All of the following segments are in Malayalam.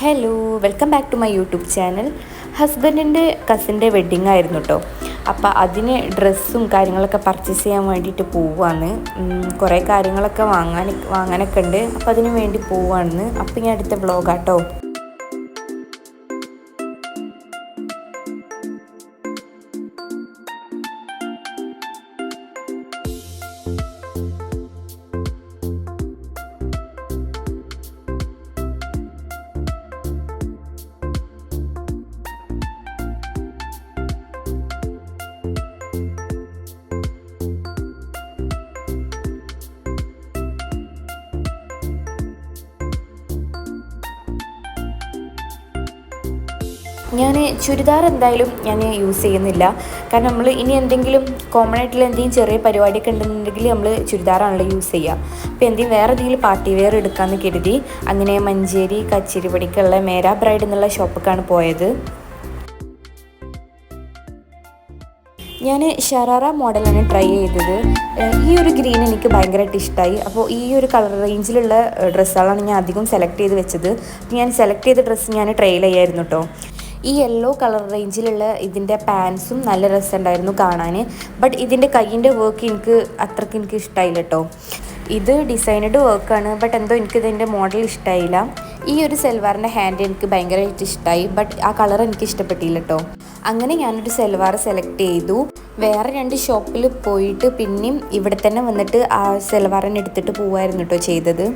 Hello welcome back to my YouTube channel. ഹസ്ബൻഡിൻ്റെ കസിൻ്റെ വെഡ്ഡിങ് ആയിരുന്നു കേട്ടോ. അപ്പോൾ അതിന് ഡ്രസ്സും കാര്യങ്ങളൊക്കെ പർച്ചേസ് ചെയ്യാൻ വേണ്ടിയിട്ട് പോവുകയാണ്. കുറേ കാര്യങ്ങളൊക്കെ വാങ്ങാനൊക്കെ ഉണ്ട്. അപ്പോൾ അതിന് വേണ്ടി പോവുകയാണ്. അപ്പോൾ ഞാൻ അടുത്ത വ്ളോഗാട്ടോ. ഞാൻ ചുരിദാർ എന്തായാലും ഞാൻ യൂസ് ചെയ്യുന്നില്ല. കാരണം നമ്മൾ ഇനി എന്തെങ്കിലും കോമൺ ആയിട്ടുള്ള എന്തെങ്കിലും ചെറിയ പരിപാടിയൊക്കെ ഉണ്ടെന്നുണ്ടെങ്കിൽ നമ്മൾ ചുരിദാറാണല്ലോ യൂസ് ചെയ്യുക. അപ്പോൾ എന്തെങ്കിലും വേറെ എന്തെങ്കിലും പാർട്ടി വെയർ എടുക്കാമെന്ന് കരുതി അങ്ങനെ മഞ്ചേരി കച്ചേരിപ്പടിക്കുള്ള മേരാ ബ്രൈഡ് എന്നുള്ള ഷോപ്പിലേക്കാണ് പോയത്. ഞാൻ ഷറാറ മോഡലാണ് ട്രൈ ചെയ്തത്. ഈ ഒരു ഗ്രീൻ എനിക്ക് ഭയങ്കരമായിട്ട് ഇഷ്ടമായി. അപ്പോൾ ഈ ഒരു കളർ റേഞ്ചിലുള്ള ഡ്രസ്സുകളാണ് ഞാൻ അധികം സെലക്ട് ചെയ്ത് വെച്ചത്. ഞാൻ സെലക്ട് ചെയ്ത ഡ്രസ്സ് ഞാൻ ട്രയൽ ചെയ്യായിരുന്നു കേട്ടോ. ഈ യെല്ലോ കളർ റേഞ്ചിലുള്ള ഇതിൻ്റെ പാൻസും നല്ല രസമുണ്ടായിരുന്നു കാണാൻ. ബട്ട് ഇതിൻ്റെ കയ്യിൻ്റെ വർക്ക് എനിക്ക് ഇഷ്ടമായില്ല കേട്ടോ. ഇത് ഡിസൈനഡ് വർക്കാണ്, ബട്ട് എന്തോ എനിക്കിതിൻ്റെ മോഡൽ ഇഷ്ടമായില്ല. ഈ ഒരു സെൽവാറിൻ്റെ ഹാൻഡ് എനിക്ക് ഭയങ്കരമായിട്ട് ഇഷ്ടമായി, ബട്ട് ആ കളർ എനിക്ക് ഇഷ്ടപ്പെട്ടില്ല കേട്ടോ. അങ്ങനെ ഞാനൊരു സെൽവാർ സെലക്ട് ചെയ്തു. വേറെ 2 ഷോപ്പിൽ പോയിട്ട് പിന്നെയും ഇവിടെ തന്നെ വന്നിട്ട് ആ സെൽവാറിനെ എടുത്തിട്ട് പോവായിരുന്നു കേട്ടോ ചെയ്തത്.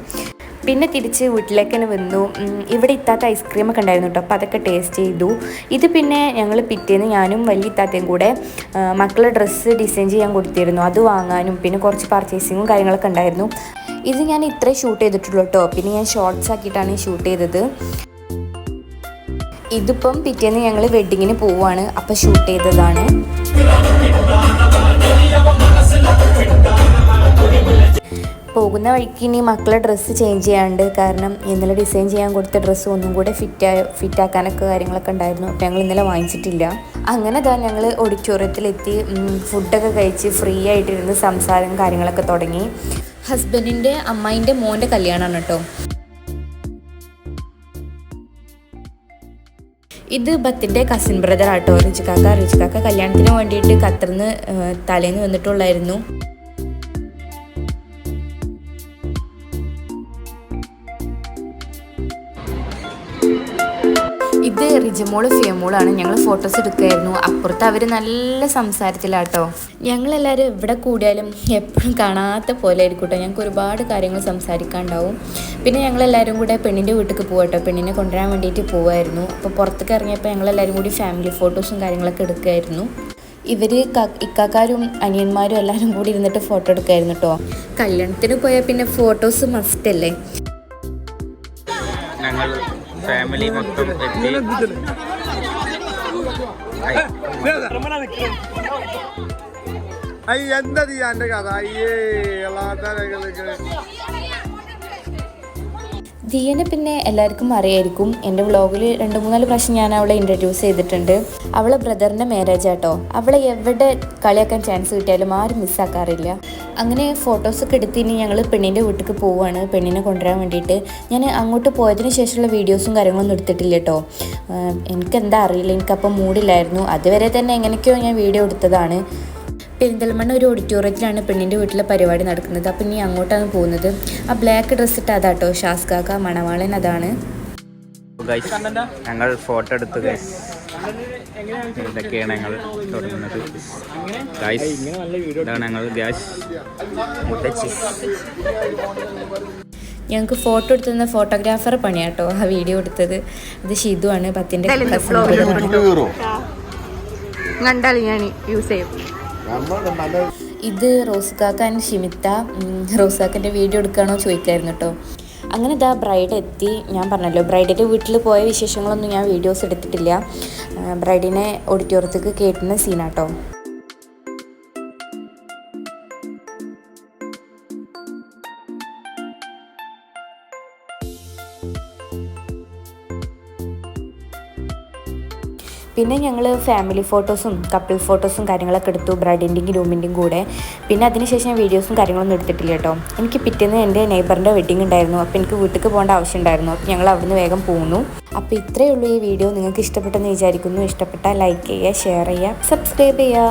പിന്നെ തിരിച്ച് വീട്ടിലേക്ക് തന്നെ വന്നു. ഇവിടെ ഇത്താത്ത ഐസ്ക്രീമൊക്കെ ഉണ്ടായിരുന്നു കേട്ടോ. അപ്പോൾ അതൊക്കെ ടേസ്റ്റ് ചെയ്തു. ഇത് പിന്നെ ഞങ്ങൾ പിറ്റേന്ന് ഞാനും വലിയ ഇത്താത്തയും കൂടെ മക്കളെ ഡ്രസ്സ് ഡിസൈൻ ചെയ്യാൻ കൊടുത്തിരുന്നു. അത് വാങ്ങാനും പിന്നെ കുറച്ച് പർച്ചേസിങ്ങും കാര്യങ്ങളൊക്കെ ഉണ്ടായിരുന്നു. ഇത് ഞാൻ ഇത്രേ ഷൂട്ട് ചെയ്തിട്ടുള്ളൂ കേട്ടോ. പിന്നെ ഞാൻ ഷോർട്സ് ആക്കിയിട്ടാണ് ഷൂട്ട് ചെയ്തത്. ഇതിപ്പം പിറ്റേന്ന് ഞങ്ങൾ വെഡ്ഡിങ്ങിന് പോവുകയാണ്. അപ്പോൾ ഷൂട്ട് ചെയ്തതാണ്. പോകുന്ന വഴിക്ക് ഇനി മക്കളെ ഡ്രസ്സ് ചേഞ്ച് ചെയ്യാണ്ട്, കാരണം ഇന്നലെ ഡിസൈൻ ചെയ്യാൻ കൊടുത്ത ഡ്രസ്സ് ഒന്നും കൂടെ ഫിറ്റാക്കാനൊക്കെ കാര്യങ്ങളൊക്കെ ഉണ്ടായിരുന്നു. അപ്പോൾ ഞങ്ങൾ ഇന്നലെ വാങ്ങിച്ചിട്ടില്ല. അങ്ങനെ ഞങ്ങൾ ഓഡിറ്റോറിയത്തിലെത്തി ഫുഡൊക്കെ കഴിച്ച് ഫ്രീ ആയിട്ടിരുന്ന് സംസാരം കാര്യങ്ങളൊക്കെ തുടങ്ങി. ഹസ്ബൻഡിൻ്റെ അമ്മായിൻ്റെ മോൻ്റെ കല്യാണമാണ് കേട്ടോ. ഇത് ബത്തിൻ്റെ കസിൻ ബ്രദർ ആട്ടോ, റിച്ചുകാക്ക കല്യാണത്തിന് വേണ്ടിയിട്ട് ഖത്തറിന്ന് തലേന്ന് വന്നിട്ടുള്ളായിരുന്നു. ഇത് റിജമോള് ഫിയമോളാണ്. ഞങ്ങൾ ഫോട്ടോസ് എടുക്കുമായിരുന്നു. അപ്പുറത്ത് അവർ നല്ല സംസാരത്തിലാട്ടോ. ഞങ്ങളെല്ലാവരും ഇവിടെ കൂടിയാലും എപ്പോഴും കാണാത്ത പോലെ ആയിരിക്കും കേട്ടോ. ഞങ്ങൾക്ക് ഒരുപാട് കാര്യങ്ങൾ സംസാരിക്കാനുണ്ടാവും. പിന്നെ ഞങ്ങളെല്ലാവരും കൂടെ പെണ്ണിൻ്റെ വീട്ടിലേക്ക് പോകട്ടോ. പെണ്ണിനെ കൊണ്ടുവരാൻ വേണ്ടിയിട്ട് പോവായിരുന്നു. അപ്പോൾ പുറത്തേക്ക് ഇറങ്ങിയപ്പോൾ ഞങ്ങളെല്ലാവരും കൂടി ഫാമിലി ഫോട്ടോസും കാര്യങ്ങളൊക്കെ എടുക്കുമായിരുന്നു. ഇവർ ഇക്കാക്കാരും അനിയന്മാരും എല്ലാവരും കൂടി ഇരുന്നിട്ട് ഫോട്ടോ എടുക്കുമായിരുന്നു കേട്ടോ. കല്യാണത്തിന് പോയാൽ പിന്നെ ഫോട്ടോസ് മസ്റ്റ് അല്ലേ. ഫാമിലി മൊത്തം എത്തി. എന്താ ചെയ്യാൻ്റെ കഥ? ദിയനെ പിന്നെ എല്ലാവർക്കും അറിയായിരിക്കും. എൻ്റെ വ്ളോഗിൽ 2-3 പ്രാവശ്യം ഞാൻ അവളെ ഇൻട്രൊഡ്യൂസ് ചെയ്തിട്ടുണ്ട്. അവളെ ബ്രദറിൻ്റെ മാരേജ് ആട്ടോ. അവളെ എവിടെ കളിയാക്കാൻ ചാൻസ് കിട്ടിയാലും ആരും മിസ്സാക്കാറില്ല. അങ്ങനെ ഫോട്ടോസൊക്കെ എടുത്ത് ഇനി ഞങ്ങൾ പെണ്ണിൻ്റെ വീട്ടിലേക്ക് പോവുകയാണ് പെണ്ണിനെ കൊണ്ടുവരാൻ വേണ്ടിയിട്ട്. ഞാൻ അങ്ങോട്ട് പോയതിന് ശേഷമുള്ള വീഡിയോസും കാര്യങ്ങളൊന്നും എടുത്തിട്ടില്ല കേട്ടോ. എനിക്കെന്താ അറിയില്ല, എനിക്കപ്പം മൂഡില്ലായിരുന്നു. അതുവരെ തന്നെ എങ്ങനെയൊക്കെയോ ഞാൻ വീഡിയോ എടുത്തതാണ്. പെരിന്തൽമണ്ണ ഒരു ഓഡിറ്റോറിയത്തിലാണ് പെണ്ണിൻ്റെ വീട്ടിലെ പരിപാടി നടക്കുന്നത്. അപ്പം ഇനി അങ്ങോട്ടാണ് പോകുന്നത്. ആ ബ്ലാക്ക് ഡ്രസ്സ് ഇട്ട് അതാട്ടോ ഷാസ്കാക്ക മണവാളൻ, അതാണ്. ഞങ്ങൾ ഫോട്ടോ എടുത്തു. ഇതൊക്കെയാണ് ഞങ്ങൾ തുടങ്ങുന്നത്. ഇതാണ് ഞങ്ങൾ ഗ്യാസ്. ഞങ്ങൾക്ക് ഫോട്ടോ എടുത്തുന്ന ഫോട്ടോഗ്രാഫർ പണിയാട്ടോ ആ വീഡിയോ എടുത്തത്. ഇത് ഷിതു ആണ്, പത്തിൻ്റെ കണ്ടാൽ ഞാൻ യൂസ് ചെയ്യും. ഇത് റോസുകാക്ക ആൻഡ് ഷിമിത്ത. റോസുകാക്കൻ്റെ വീഡിയോ എടുക്കുകയാണോ ചോദിക്കായിരുന്നു കേട്ടോ. അങ്ങനെ ബ്രൈഡ് എത്തി. ഞാൻ പറഞ്ഞല്ലോ ബ്രൈഡിൻ്റെ വീട്ടിൽ പോയ വിശേഷങ്ങളൊന്നും ഞാൻ വീഡിയോസ് എടുത്തിട്ടില്ല. ബ്രൈഡിനെ ഓഡിറ്റോറിയത്തേക്ക് കയറ്റുന്ന സീനാട്ടോ. പിന്നെ ഞങ്ങൾ ഫാമിലി ഫോട്ടോസും കപ്പിൾ ഫോട്ടോസും കാര്യങ്ങളൊക്കെ എടുത്തു, ബ്രൈഡിൻ്റെയും ഗ്രൂമിൻ്റെയും കൂടെ. പിന്നെ അതിനുശേഷം ഞാൻ വീഡിയോസും കാര്യങ്ങളൊന്നും എടുത്തിട്ടില്ല കേട്ടോ. എനിക്ക് പിറ്റേന്ന് എൻ്റെ നെയ്ബറിൻ്റെ വെഡിങ് ഉണ്ടായിരുന്നു. അപ്പോൾ എനിക്ക് വീട്ടിലേക്ക് പോകേണ്ട ആവശ്യം ഉണ്ടായിരുന്നു. അപ്പോൾ ഞങ്ങൾ അവിടുന്ന് വേഗം പോന്നു. അപ്പോൾ ഇത്രയേ ഉള്ളൂ ഈ വീഡിയോ. നിങ്ങൾക്ക് ഇഷ്ടപ്പെട്ടെന്ന് വിചാരിക്കുന്നു. ഇഷ്ടപ്പെട്ടാൽ ലൈക്ക് ചെയ്യുക, ഷെയർ ചെയ്യുക, സബ്സ്ക്രൈബ് ചെയ്യുക.